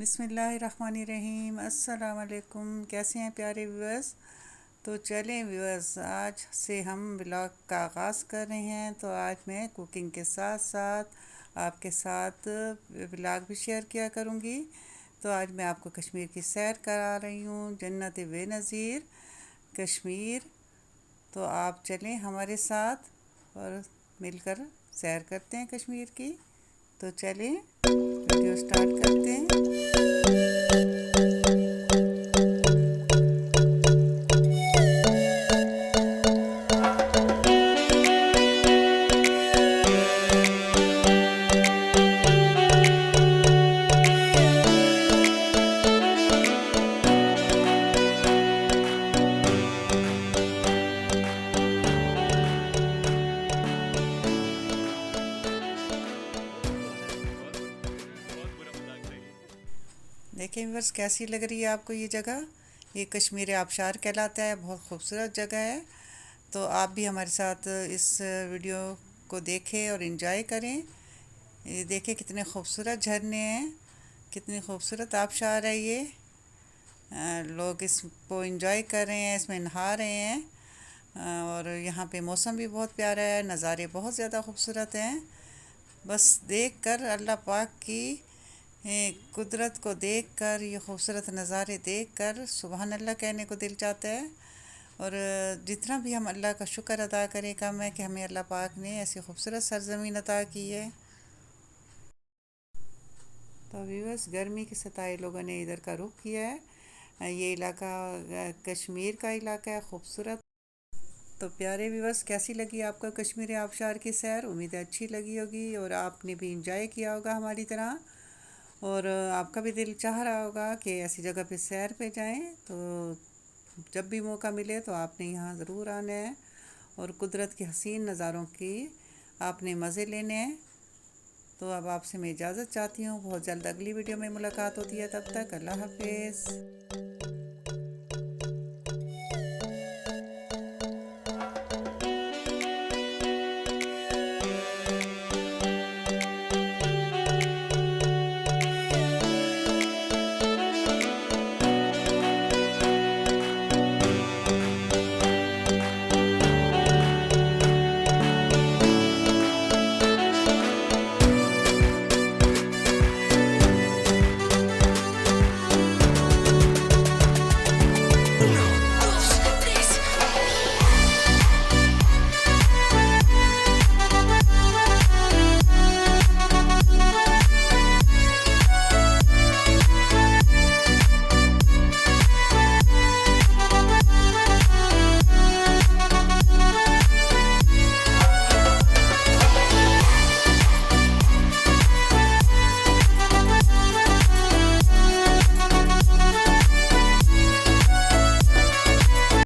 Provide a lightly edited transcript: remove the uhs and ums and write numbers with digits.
बिस्मिल्लाहिर्रहमानिर्रहीम। अस्सलाम वालेकुम। कैसे हैं प्यारे व्यूअर्स। तो चलें व्यूअर्स, आज से हम व्लॉग का आगाज़ कर रहे हैं। तो आज मैं कुकिंग के साथ साथ आपके साथ व्लॉग भी शेयर किया करूंगी। तो आज मैं आपको कश्मीर की सैर करा रही हूँ, जन्नत बेनज़ीर कश्मीर। तो आप चलें हमारे साथ और मिलकर सैर करते हैं कश्मीर की। तो चलें वीडियो स्टार्ट करते हैं। देखें व्यूअर्स, कैसी लग रही है आपको ये जगह। ये कश्मीर आबशार कहलाता है, बहुत खूबसूरत जगह है। तो आप भी हमारे साथ इस वीडियो को देखें और इन्जॉय करें। ये देखें कितने खूबसूरत झरने हैं, कितनी खूबसूरत आबशार है ये। लोग इसको इन्जॉय कर रहे हैं, इसमें नहा रहे हैं। और यहाँ पे मौसम भी बहुत प्यारा है, नज़ारे बहुत ज़्यादा खूबसूरत हैं। बस देखकर अल्लाह पाक की कुदरत को देखकर, ये खूबसूरत नज़ारे देखकर सुबहान अल्लाह कहने को दिल चाहता है। और जितना भी हम अल्लाह का शुक्र अदा करें कम है कि हमें अल्लाह पाक ने ऐसी खूबसूरत सरजमीन अता की है। तो व्यूअर्स, गर्मी के सताए लोगों ने इधर का रुख किया है। ये इलाका कश्मीर का इलाका है, खूबसूरत। तो प्यारे व्यूअर्स, कैसी लगी आपको कश्मीर आबशार की सैर। उम्मीद है अच्छी लगी होगी और आपने भी इंजॉय किया होगा हमारी तरह। और आपका भी दिल चाह रहा होगा कि ऐसी जगह पे सैर पे जाएं। तो जब भी मौका मिले तो आपने यहाँ ज़रूर आना है और कुदरत के हसीन नज़ारों की आपने मज़े लेने हैं। तो अब आपसे मैं इजाज़त चाहती हूँ। बहुत जल्द अगली वीडियो में मुलाकात होती है। तब तक अल्लाह हाफिज़।